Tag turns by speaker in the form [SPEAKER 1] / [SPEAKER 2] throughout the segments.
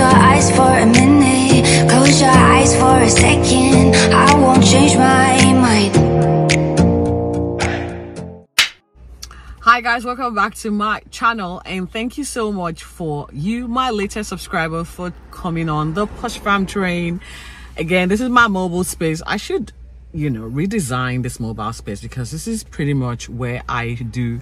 [SPEAKER 1] your eyes for a minute, close your eyes for a second. I won't change my mind.
[SPEAKER 2] Hi guys, welcome back to my channel, and thank you so much for you, my latest subscriber, for coming on the Posh Fam train. Again, this is my mobile space. I should, redesign this mobile space, because this is pretty much where I do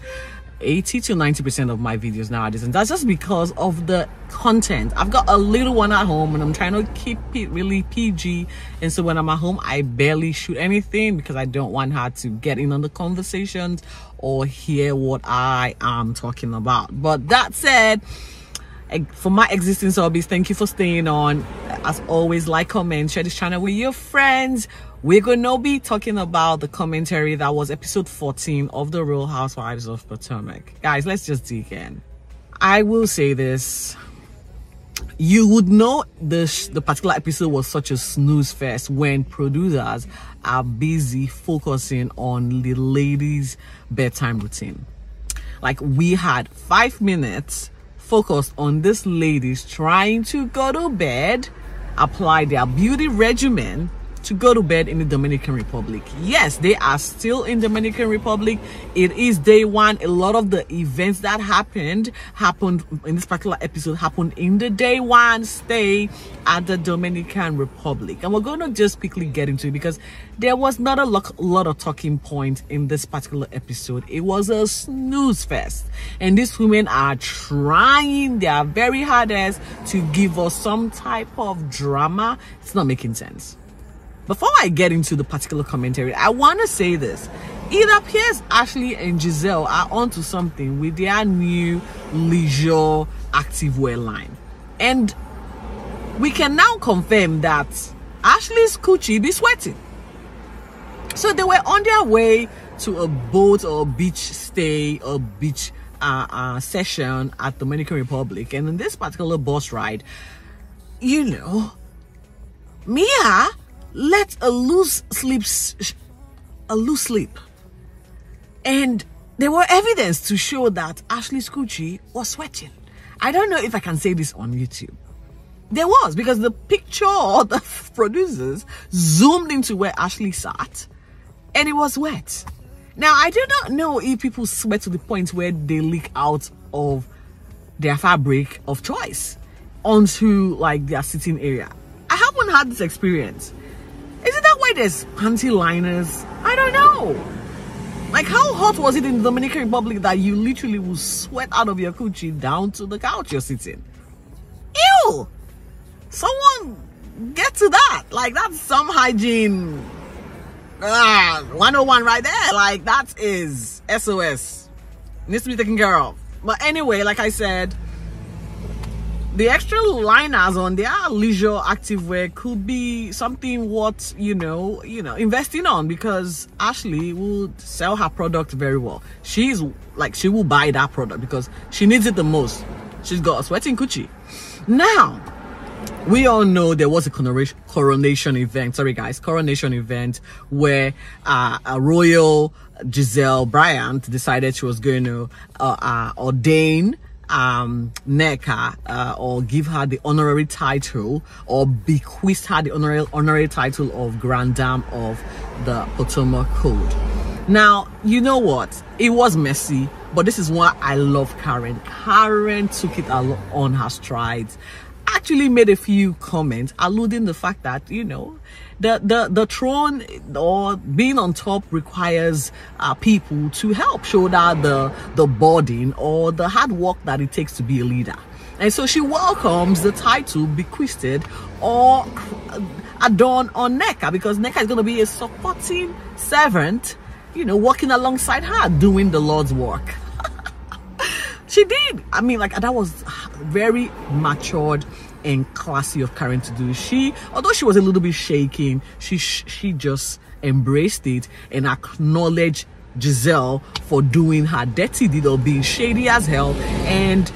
[SPEAKER 2] 80 to 90% of my videos nowadays, and that's just because of the content. I've got a little one at home and I'm trying to keep it really PG, and so when I'm at home I barely shoot anything because I don't want her to get in on the conversations or hear what I am talking about. But that said, for my existing hobbies, thank you for staying on. As always, like, comment, share this channel with your friends. We're going to be talking about the commentary that was episode 14 of The Real Housewives of Potomac. Guys, let's just dig in. I will say this. You would know the particular episode was such a snooze fest when producers are busy focusing on the ladies' bedtime routine. Like, we had 5 minutes focused on these ladies trying to go to bed, apply their beauty regimen to go to bed in the Dominican Republic. Yes, they are still in Dominican Republic. It is day one. A lot of the events that happened in this particular episode happened in the day one stay at the Dominican Republic, and we're going to just quickly get into it because there was not a lot of talking points in this particular episode. It was a snooze fest, and these women are trying their very hardest to give us some type of drama. It's not making sense. Before I get into the particular commentary, I want to say this. It appears Ashley and Giselle are onto something with their new leisure activewear line. And we can now confirm that Ashley's coochie be sweating. So they were on their way to a boat or beach stay or beach session at Dominican Republic. And in this particular bus ride, Mia let a loose sleep, and there were evidence to show that Ashley's coochie was sweating. I don't know if I can say this on YouTube. There was, because the picture of the producers zoomed into where Ashley sat, and it was wet. Now, I do not know if people sweat to the point where they leak out of their fabric of choice onto like their sitting area. I haven't had this experience. Is it that why there's panty liners? I don't know. Like, how hot was it in the Dominican Republic that you literally will sweat out of your coochie down to the couch you're sitting? Ew! Someone get to that. Like, that's some hygiene 101 right there. Like, that is SOS. Needs to be taken care of. But anyway, like I said, the extra liners on their leisure activewear could be something worth, investing on, because Ashley will sell her product very well. She will buy that product because she needs it the most. She's got a sweating coochie. Now, we all know there was a coronation event where a royal Giselle Bryant decided she was going to ordain Nneka, or give her the honorary title, or bequeath her the honorary title of Grand Dame of the Potomac Code. Now, you know what? It was messy, but this is why I love Karen. Karen took it on her strides. Actually made a few comments alluding the fact that the throne or being on top requires people to help shoulder the burden or the hard work that it takes to be a leader. And so she welcomes the title bequeathed or adorned on Nneka, because Nneka is going to be a supporting servant, working alongside her, doing the Lord's work. She did. I mean, like, that was very matured and classy of Karen to do. Although she was a little bit shaking, she just embraced it and acknowledged Giselle for doing her dirty deed or being shady as hell, and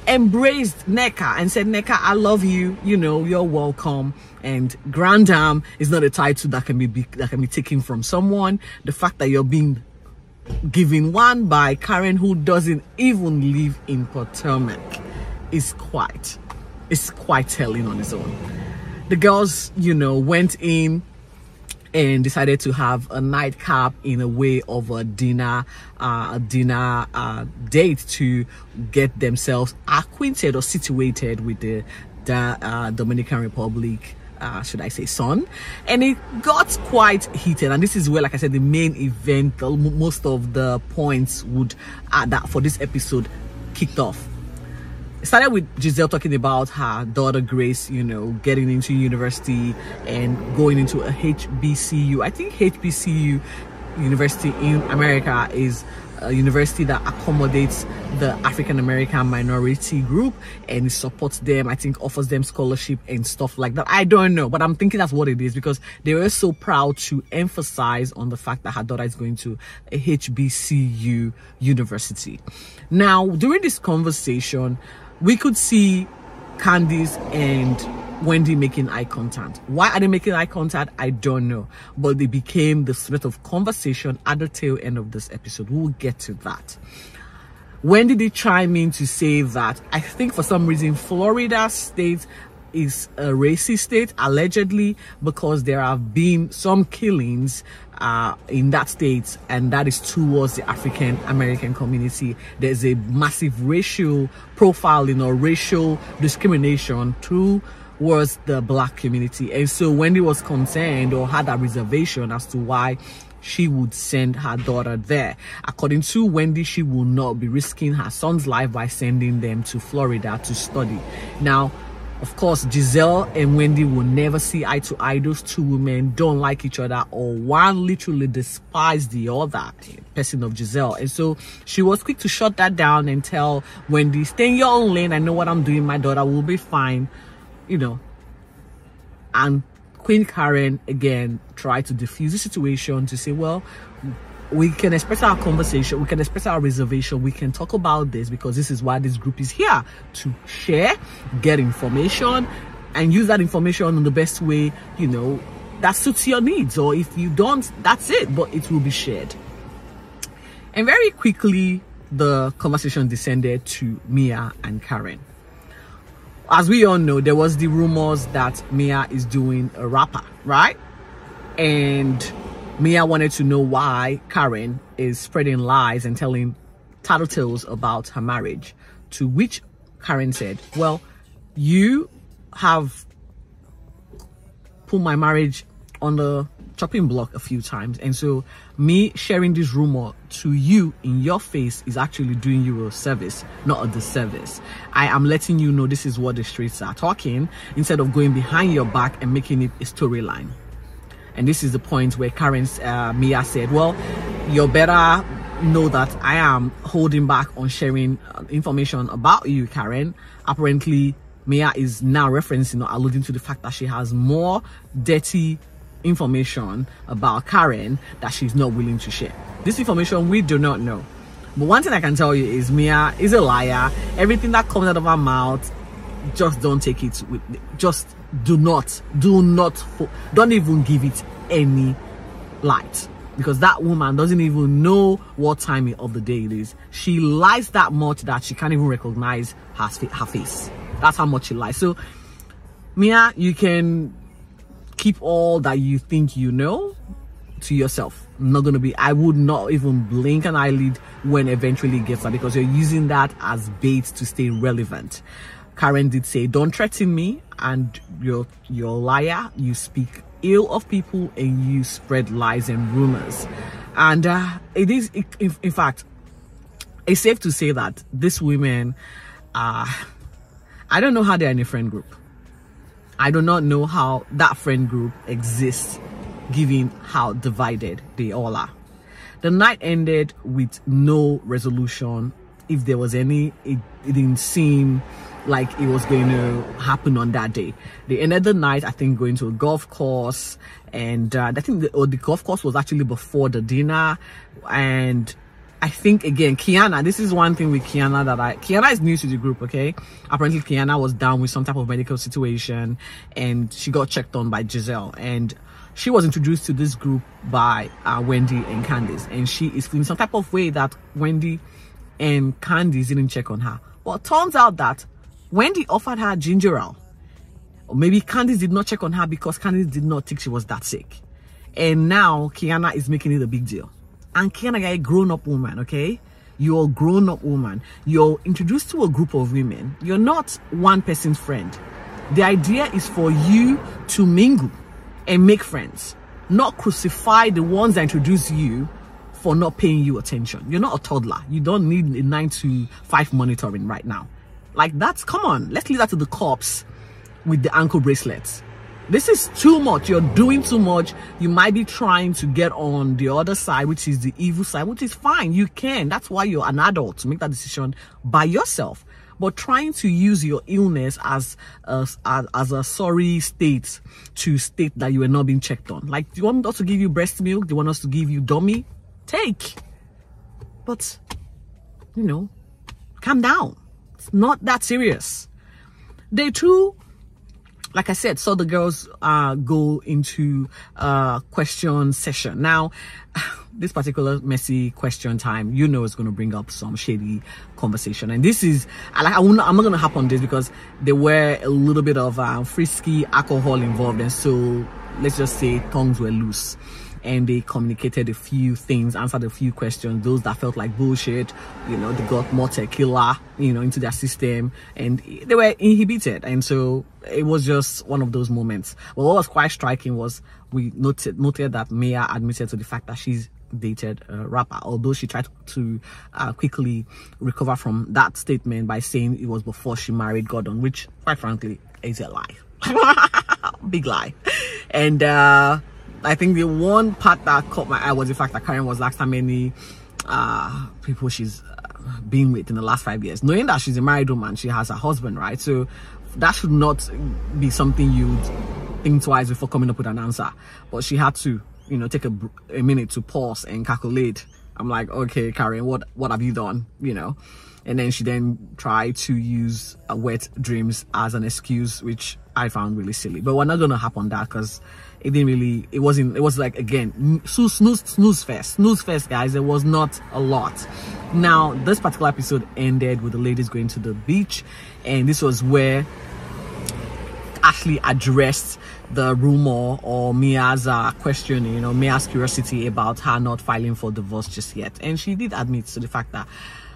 [SPEAKER 2] embraced Nneka and said, Nneka, I love you, you're welcome. And Grand Dame is not a title that can be taken from someone. The fact that you're being given one by Karen, who doesn't even live in Potomac, is quite is quite telling on its own. The girls, you know, went in and decided to have a nightcap in a way of a dinner date to get themselves acquainted or situated with the Dominican Republic, should I say, son. And it got quite heated, and this is where, like I said, the main event, most of the points would that for this episode kicked off. It started with Giselle talking about her daughter Grace, you know, getting into university and going into a HBCU. I think HBCU university in America is a university that accommodates the African American minority group, and it supports them, I think offers them scholarship and stuff like that. I don't know, but I'm thinking that's what it is, because they were so proud to emphasize on the fact that her daughter is going to a HBCU university. Now, during this conversation, we could see Candice and Wendy making eye contact. Why are they making eye contact? I don't know, but they became the sort of conversation at the tail end of this episode. We'll get to that. Wendy did chime in to say that I think for some reason Florida state is a racist state, allegedly, because there have been some killings in that state, and that is towards the African American community. There's a massive racial profiling or racial discrimination towards the black community, and so Wendy was concerned or had a reservation as to why she would send her daughter there. According to Wendy, she will not be risking her son's life by sending them to Florida to study. Now, of course, Giselle and Wendy will never see eye to eye. Those two women don't like each other, or one literally despises the other person of Giselle. And so she was quick to shut that down and tell Wendy, stay in your own lane. I know what I'm doing. My daughter will be fine, you know. And Queen Karen again tried to diffuse the situation to say, well, we can express our conversation, we can express our reservation, we can talk about this, because this is why this group is here, to share, get information, and use that information in the best way, you know, that suits your needs. Or if you don't, that's it, but it will be shared. And very quickly the conversation descended to Mia and Karen. As we all know, there was the rumors that Mia is doing a rapper, right? And Mia wanted to know why Karen is spreading lies and telling tattletales about her marriage, to which Karen said, well, you have put my marriage on the chopping block a few times, and so me sharing this rumor to you in your face is actually doing you a service, not a disservice. I am letting you know this is what the streets are talking, instead of going behind your back and making it a storyline. And this is the point where Mia said, well, you better know that I am holding back on sharing information about you, Karen. Apparently, Mia is now referencing or alluding to the fact that she has more dirty information about Karen that she's not willing to share. This information we do not know. But one thing I can tell you is Mia is a liar. Everything that comes out of her mouth, just don't take it with, just don't even give it any light, because that woman doesn't even know what time of the day it is. She lies that much that she can't even recognize her face. That's how much she lies. So Mia, you can keep all that you think you know to yourself. I would not even blink an eyelid when eventually it gets that, because you're using that as bait to stay relevant. Karen did say, don't threaten me, and you're a liar, you speak ill of people, and you spread lies and rumors. And in fact, it's safe to say that these women, I don't know how they're in a friend group. I do not know how that friend group exists, given how divided they all are. The night ended with no resolution. If there was any, it didn't seem like it was going to happen on that day. They ended the night, I think, going to a golf course, and I think the golf course was actually before the dinner. And I think, again, Kiana, this is one thing with Kiana Kiana is new to the group, okay? Apparently Kiana was down with some type of medical situation, and she got checked on by Giselle, and she was introduced to this group by Wendy and Candice, and she is feeling some type of way that Wendy and Candice didn't check on her. Well, it turns out that Wendy offered her ginger ale. Or maybe Candice did not check on her because Candice did not think she was that sick. And now Kiana is making it a big deal. And Kiana is a grown-up woman, okay? You're a grown-up woman. You're introduced to a group of women. You're not one person's friend. The idea is for you to mingle and make friends, not crucify the ones that introduce you for not paying you attention. You're not a toddler. You don't need a 9 to 5 monitoring right now. Like, that's, come on, let's leave that to the cops with the ankle bracelets. This is too much. You're doing too much. You might be trying to get on the other side, which is the evil side, which is fine. You can. That's why you're an adult, to make that decision by yourself. But trying to use your illness as a sorry state to state that you were not being checked on. Like, do you want us to give you breast milk? Do you want us to give you dummy? Take. But, you know, calm down. It's not that serious. Day 2, like I said, saw the girls go into question session. Now, this particular messy question time, you know, it's going to bring up some shady conversation. And this is, I'm not going to harp on this because there were a little bit of frisky alcohol involved. And so let's just say tongues were loose. And they communicated a few things, answered a few questions. Those that felt like bullshit, you know, they got more tequila, you know, into their system, and they were inhibited. And so it was just one of those moments. But what was quite striking was we noted that Mia admitted to the fact that she's dated a rapper, although she tried to quickly recover from that statement by saying it was before she married Gordon, which quite frankly is a lie. Big lie. And I think the one part that caught my eye was the fact that Karen was asked how many people she's been with in the last 5 years. Knowing that she's a married woman, she has a husband, right? So that should not be something you'd think twice before coming up with an answer. But she had to, you know, take a minute to pause and calculate. I'm like, okay, Karen, what have you done? You know? And then she then tried to use wet dreams as an excuse, which I found really silly. But we're not going to harp on that because it didn't really, it was like, again, snooze fest, guys. It was not a lot. Now, this particular episode ended with the ladies going to the beach. And this was where Ashley addressed the rumor or Mia's question, you know, Mia's curiosity about her not filing for divorce just yet. And she did admit to the fact that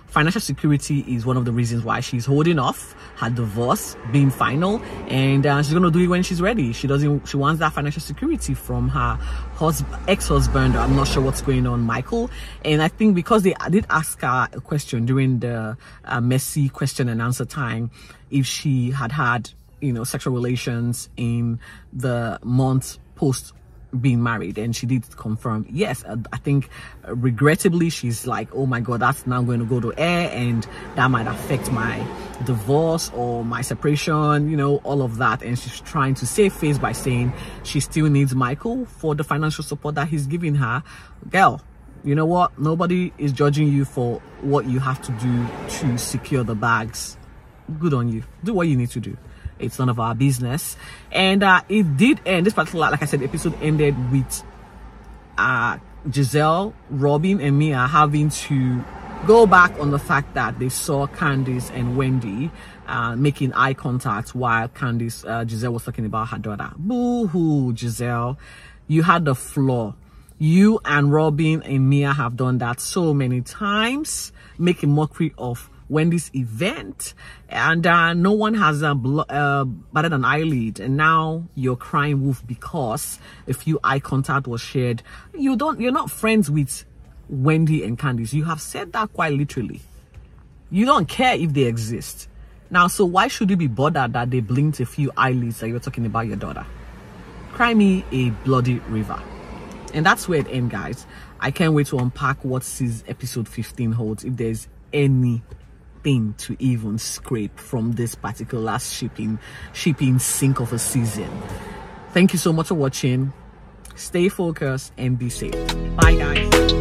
[SPEAKER 2] financial security is one of the reasons why she's holding off her divorce being final, and she's gonna do it when she's ready. She wants that financial security from her ex-husband. I'm not sure what's going on, Michael. And I think because they did ask her a question during the messy question and answer time, if she had, you know, sexual relations in the month post being married, and she did confirm yes. I think regrettably she's like, oh my god, that's now going to go to air and that might affect my divorce or my separation, you know, all of that. And she's trying to save face by saying she still needs Michael for the financial support that he's giving her. Girl, you know what, nobody is judging you for what you have to do to secure the bags. Good on you. Do what you need to do. It's none of our business. And it did end, this particular, like I said, episode ended with Giselle, Robin, and Mia having to go back on the fact that they saw Candice and Wendy making eye contact while Giselle was talking about her daughter. Boo-hoo, Giselle. You had the floor. You and Robin and Mia have done that so many times, making mockery of Wendy's event, and no one has batted an eyelid, and now you're crying wolf because a few eye contact was shared. You're not friends with Wendy and Candice. You have said that quite literally. You don't care if they exist now, so why should you be bothered that they blinked a few eyelids that you're talking about your daughter? Cry me a bloody river. And that's where it ends, guys. I can't wait to unpack what episode 15 holds, if there's anything to even scrape from this particular shipping sink of a season. Thank you so much for watching. Stay focused and be safe. Bye, guys.